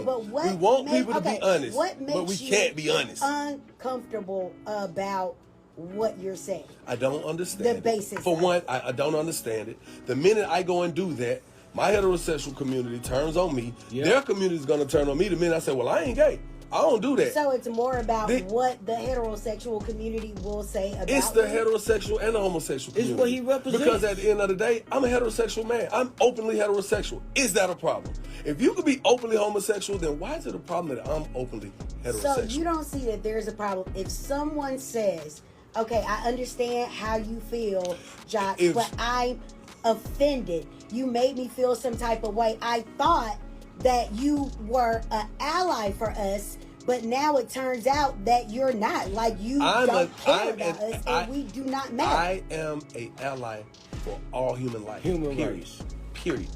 But what we want people to okay, be honest, what makes but we you can't be honest. uncomfortable about what you're saying? I don't understand the basis. For one, I don't understand it. The minute I go and do that, my heterosexual community turns on me. Yeah. Their community is going to turn on me the minute I say, well, I ain't gay. I don't do that. So it's more about what the heterosexual community will say about It's the you? heterosexual and the homosexual community. It's what he represents. Because at the end of the day, I'm a heterosexual man. I'm openly heterosexual. Is that a problem? If you could be openly homosexual, then why is it a problem that I'm openly heterosexual? So you don't see that there's a problem. If someone says, okay, I understand how you feel, Jock, but I'm offended. You made me feel some type of way. I thought that you were an ally for us, but now it turns out that you're not. Like, you don't care about us, and we do not matter. I am an ally for all human life. Human period. rights. Period.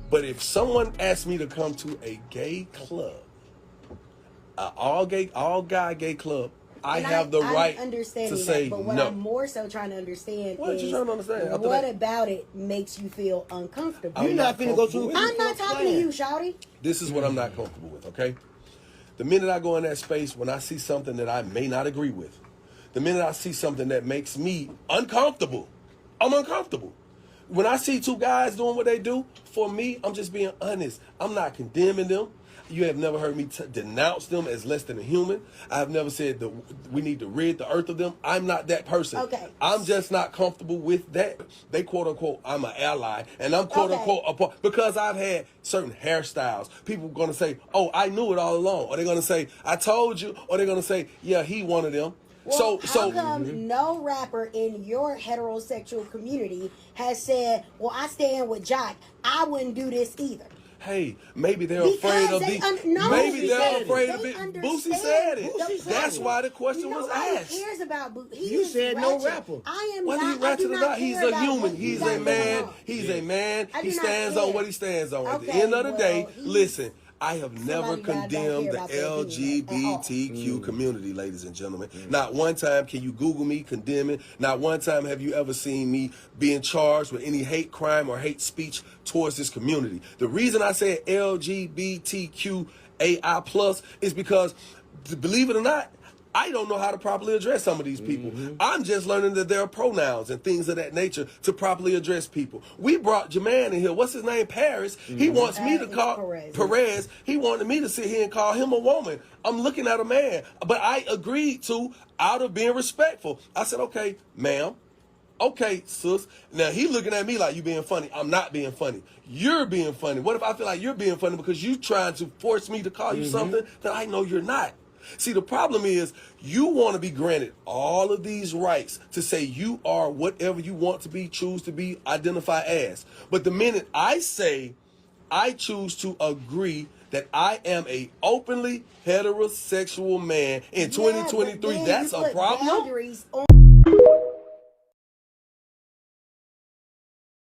But if someone asks me to come to a gay club, all guy gay club, I have the right to say but what no. I'm more so trying to understand What is you trying to understand? what about it makes you feel uncomfortable? You're not finna go to. I'm not talking to you, Shawty. This is what I'm not comfortable with, okay? The minute I go in that space, when I see something that I may not agree with, the minute I see something that makes me uncomfortable, I'm uncomfortable. When I see two guys doing what they do, for me, I'm just being honest. I'm not condemning them. You have never heard me denounce them as less than a human. I have never said that we need to rid the earth of them. I'm not that person. Okay. I'm just not comfortable with that. They quote unquote, I'm an ally, and I'm quote unquote a part because I've had certain hairstyles. People going to say, "Oh, I knew it all along," or they're going to say, "I told you," or they're going to say, "Yeah, he one of them." Well, how come no rapper in your heterosexual community has said, "Well, I stand with Jock. I wouldn't do this either"? Hey, maybe they're afraid of maybe they're afraid of it. Boosie said it. That's why the question was asked. Nobody cares about Boosie. You said no rapper. I am Whether not. he ratchet or not, he's a human. He's a man. He's a man. He stands on what he stands on. At the end of the day, listen. I have never condemned the LGBTQ community, ladies and gentlemen. Not one time can you Google me condemning. Not one time have you ever seen me being charged with any hate crime or hate speech towards this community. The reason I said LGBTQAI plus is because, believe it or not, I don't know how to properly address some of these people. I'm just learning that there are pronouns and things of that nature to properly address people. We brought Jermaine in here. What's his name? Paris. He wants me to call Perez. He wanted me to sit here and call him a woman. I'm looking at a man. But I agreed to, out of being respectful. I said, okay, ma'am. Okay, sis. Now, he looking at me like you being funny. I'm not being funny. You're being funny. What if I feel like you're being funny because you trying to force me to call you something that I know you're not? See, the problem is you want to be granted all of these rights to say you are whatever you want to be, choose to be, identify as. But the minute I say I choose to agree that I am a openly heterosexual man in 2023, that's a problem.